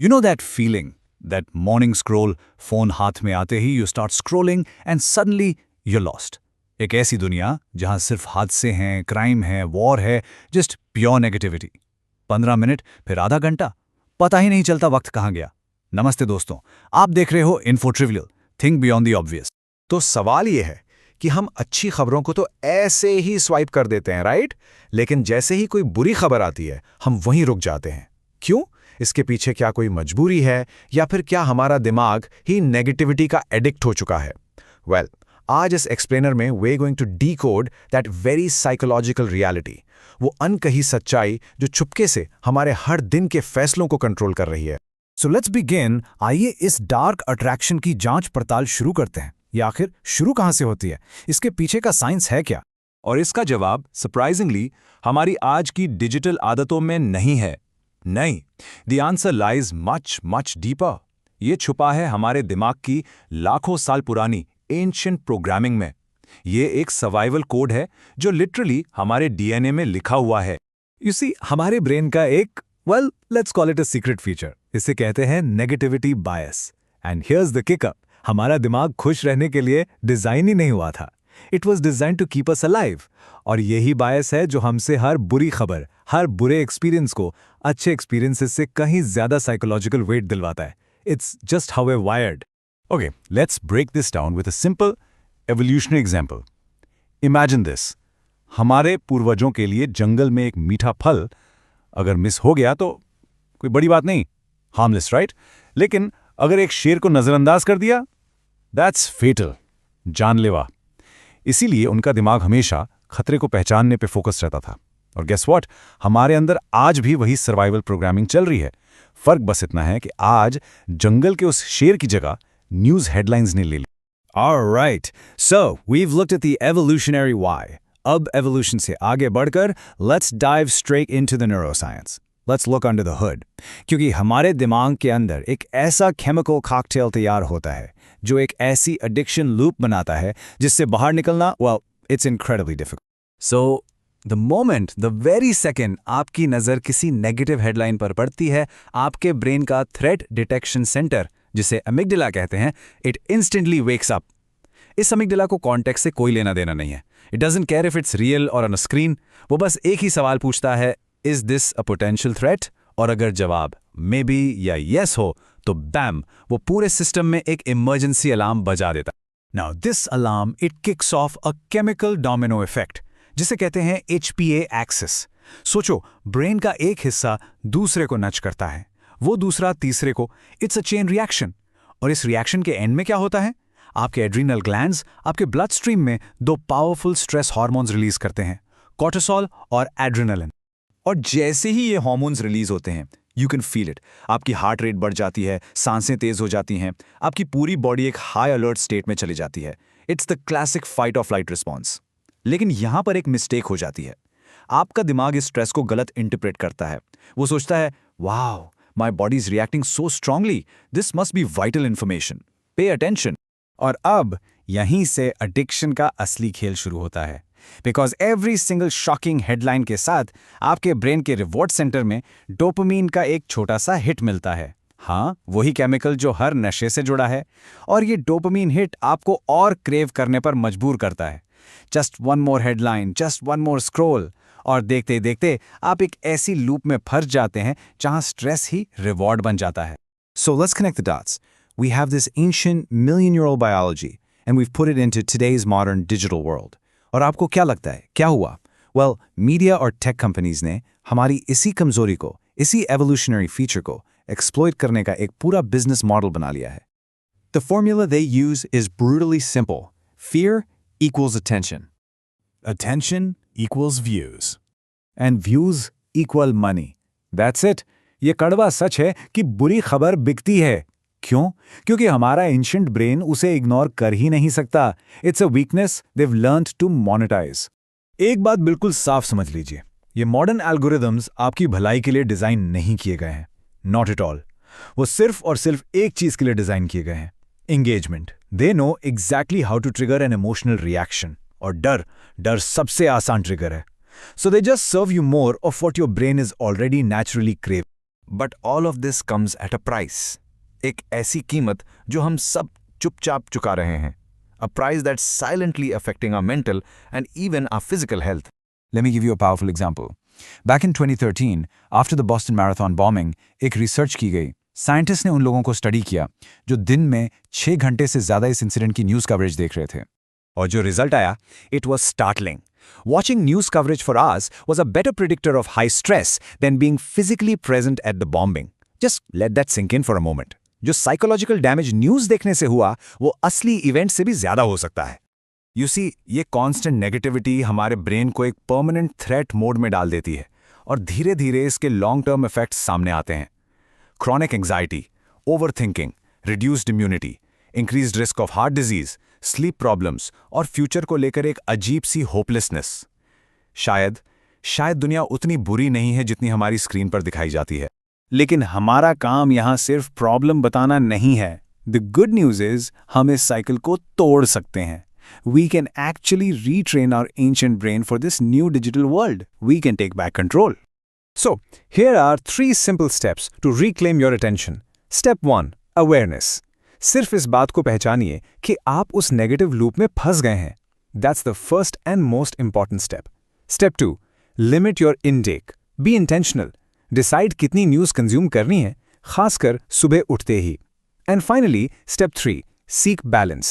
You know that feeling, that morning scroll, phone हाथ में आते ही you start scrolling and suddenly you're lost. एक ऐसी दुनिया जहां सिर्फ हादसे हैं, क्राइम है, वॉर है, जस्ट प्योर नेगेटिविटी. 15 मिनट, फिर आधा घंटा, पता ही नहीं चलता वक्त कहाँ गया. नमस्ते दोस्तों, आप देख रहे हो info trivial, think beyond the obvious. तो सवाल ये है कि हम अच्छी खबरों को तो ऐसे ही स्वाइप कर देते हैं, राइट? लेकिन जैसे ही कोई बुरी खबर आती है, हम वहीं रुक जाते हैं. क्यों? इसके पीछे क्या कोई मजबूरी है या फिर क्या हमारा दिमाग ही नेगेटिविटी का एडिक्ट हो चुका है? वेल, आज इस एक्सप्लेनर में we going to decode that very psychological reality, वो अनकही सच्चाई जो चुपके से हमारे हर दिन के फैसलों को कंट्रोल कर रही है. So let's begin. आइए इस डार्क अट्रैक्शन की जांच पड़ताल शुरू करते हैं. या आखिर शुरू कहां से होती है? इसके पीछे का साइंस है क्या? और इसका जवाब सरप्राइजिंगली हमारी आज की डिजिटल आदतों में नहीं है. नहीं, the answer lies much much deeper. ये छुपा है हमारे दिमाग की लाखों साल पुरानी एंशिएंट प्रोग्रामिंग में. ये एक सर्वाइवल कोड है जो लिटरली हमारे डीएनए में लिखा हुआ है. यू सी, हमारे ब्रेन का एक let's call it a secret feature. इसे कहते हैं negativity bias. And here's the kicker. हमारा दिमाग खुश रहने के लिए डिजाइन ही नहीं हुआ था. It was design to keep us alive. और यही बायस है जो हमसे हर बुरी खबर, हर बुरे एक्सपीरियंस को अच्छे एक्सपीरियंसेस से कहीं ज्यादा साइकोलॉजिकल वेट दिलवाता है. It's just how way wired. Okay, let's break this down with a simple evolutionary example. Imagine this. हमारे पूर्वजों के लिए जंगल में एक मीठा फल अगर मिस हो गया तो कोई बड़ी बात नहीं, हार्मलेस, राइट? लेकिन अगर एक शेर को नजरअंदाज कर दिया, दैट्स फेटल, जानलेवा. इसीलिए उनका दिमाग हमेशा खतरे को पहचानने पे फोकस रहता था. और गेस व्हाट, हमारे अंदर आज भी वही सर्वाइवल प्रोग्रामिंग चल रही है. फर्क बस इतना है कि आज जंगल के उस शेर की जगह न्यूज हेडलाइंस ने ले ली. Alright, so we've looked at the evolutionary why. अब evolution से आगे बढ़कर let's dive straight into the neuroscience. Let's look under the hood. क्योंकि हमारे दिमाग के अंदर एक ऐसा chemical cocktail तैयार होता है जो एक ऐसी addiction loop बनाता है जिससे बाहर निकलना, well, it's incredibly difficult. So the moment, the very second आपकी नज़र किसी negative headline पर पड़ती है, आपके brain का threat detection center, जिसे अमिगडाला कहते हैं, इट इंस्टेंटली वेक्स अप. इस अमिगडाला को कॉन्टेक्स्ट से कोई लेना देना नहीं है. It doesn't care if it's real और ऑन अ स्क्रीन. वो बस एक ही सवाल पूछता है, is this a potential threat? और अगर जवाब मे बी या यस हो तो बैम, वो पूरे सिस्टम में एक इमरजेंसी अलार्म बजा देता. Now this alarm it kicks of a chemical domino effect, जिसे कहते हैं HPA एक्सिस. सोचो, ब्रेन का एक हिस्सा दूसरे को नच करता है, वो दूसरा तीसरे को. It's a chain reaction. और इस रिएक्शन के एंड में क्या होता है? आपके एड्रीनल ग्लैंड्स आपके ब्लड स्ट्रीम में दो पावरफुल स्ट्रेस हार्मोन्स रिलीज करते हैं, कोर्टिसोल और एड्रेनालिन. और जैसे ही ये हार्मोन्स रिलीज होते हैं, यू कैन फील इट. आपकी हार्ट रेट बढ़ जाती है, सांसें तेज हो जाती हैं, आपकी पूरी बॉडी एक हाई अलर्ट स्टेट में चली जाती है. इट्स द क्लासिक फाइट और फ्लाइट रिस्पॉन्स. लेकिन यहां पर एक मिस्टेक हो जाती है. आपका दिमाग इस स्ट्रेस को गलत इंटरप्रेट करता है. वो सोचता है, wow, my body is reacting so strongly. This must be vital information. Pay attention. और अब यहीं से एडिक्शन का असली खेल शुरू होता है. Because every single shocking headline के साथ आपके ब्रेन के रिवॉर्ड सेंटर में डोपामीन का एक छोटा सा हिट मिलता है. हाँ, वही केमिकल जो हर नशे से जुड़ा है. और ये डोपामीन हिट आपको और क्रेव करने पर मजबूर करता है. Just one more headline, just one more scroll. और देखते देखते आप एक ऐसी लूप में फंस जाते हैं जहां स्ट्रेस ही रिवॉर्ड बन जाता है. So let's connect the dots. We have this ancient million-year-old biology and we've put it into today's modern digital world. और आपको क्या लगता है, क्या हुआ? Well, मीडिया और टेक कंपनीज ने हमारी इसी कमजोरी को, इसी evolutionary feature को एक्सप्लॉइट करने का एक पूरा बिजनेस मॉडल बना लिया है. The formula they use is brutally simple. Fear equals attention. Attention equals views. And views equal money. That's it. ये कड़वा सच है कि बुरी खबर बिकती है. क्यों? क्योंकि हमारा एंशिएंट ब्रेन उसे इग्नोर कर ही नहीं सकता. It's a weakness they've learned to monetize. एक बात बिल्कुल साफ समझ लीजिए, ये मॉडर्न एल्गोरिदम्स आपकी भलाई के लिए डिजाइन नहीं किए गए हैं. Not at all. वो सिर्फ और सिर्फ एक चीज के लिए डिजाइन किए गए हैं, engagement. They know exactly how to trigger an emotional reaction. और डर सबसे आसान ट्रिगर है. So they just serve you more of what your brain is already naturally craving. But all of this comes at a price. एक ऐसी कीमत जो हम सब चुपचाप चुका रहे हैं। A price that's silently affecting our mental and even our physical health. Let me give you a powerful example. Back in 2013, after the Boston Marathon bombing, एक रिसर्च की गई। साइंटिस्ट ने उन लोगों को स्टडी किया जो दिन में 6 घंटे से ज़्यादा इस इंसिडेंट की न्यूज़ कवरेज देख रहे थे। और जो रिजल्ट आया, it was startling. Watching news coverage for hours was a better predictor of high stress than being physically present at the bombing. Just let that sink in for a moment. जो psychological damage news देखने से हुआ वो असली event से भी ज़्यादा हो सकता है। यू सी, ये कॉन्स्टेंट नेगेटिविटी हमारे ब्रेन को एक परमानेंट थ्रेट मोड में डाल देती है और धीरे धीरे इसके लॉन्ग टर्म इफेक्ट्स सामने आते हैं। Chronic anxiety, over thinking, reduced immunity, increased risk of heart disease, sleep problems और फ्यूचर को लेकर एक अजीब सी होपलेसनेस। शायद दुनिया उतनी बुरी नहीं है जितनी हमारी स्क्रीन पर दिखाई जाती है। लेकिन हमारा काम यहाँ सिर्फ प्रॉब्लम बताना नहीं है। द गुड न्यूज़ इज हम इस साइकिल को तोड़ सकते हैं। We can actually retrain our ancient brain for this new digital world. We can take back control. So, here are 3 simple steps to reclaim your attention. Step 1. Awareness. सिर्फ इस बात को पहचानिए कि आप उस नेगेटिव लूप में फंस गए हैं। That's the first and most important step. Step 2. Limit your intake. Be intentional. Decide कितनी न्यूज़ कंज्यूम करनी है, खासकर सुबह उठते ही। And finally, step 3. Seek balance.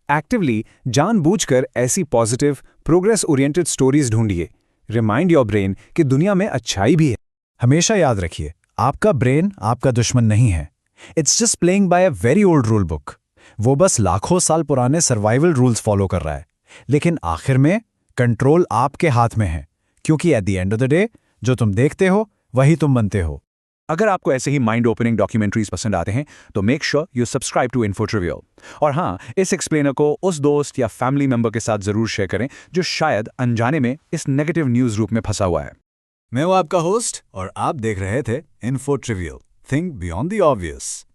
Actively जानबूझकर ऐसी पॉजिटिव प्रोग्रेस ओरिएंटेड स्टोरीज ढूंढिए। रिमाइंड योर ब्रेन कि दुनिया में अच्छाई भी है। हमेशा याद रखिए, आपका ब्रेन आपका दुश्मन नहीं है। It's just playing by a very old rule book. वो बस लाखों साल पुराने सर्वाइवल रूल्स फॉलो कर रहा है। लेकिन आखिर में कंट्रोल आपके हाथ में है, क्योंकि at the end of the day जो तुम देखते हो वही तुम बनते हो। अगर आपको ऐसे ही माइंड ओपनिंग डॉक्यूमेंट्रीज पसंद आते हैं तो make sure you subscribe to Info Trivial. और हाँ, इस एक्सप्लेनर को उस दोस्त या फैमिली मेंबर के साथ जरूर शेयर करें जो शायद अनजाने में इस नेगेटिव न्यूज़ रूप में फंसा हुआ है। मैं हूं आपका होस्ट और आप देख रहे थे info trivial, think beyond the obvious.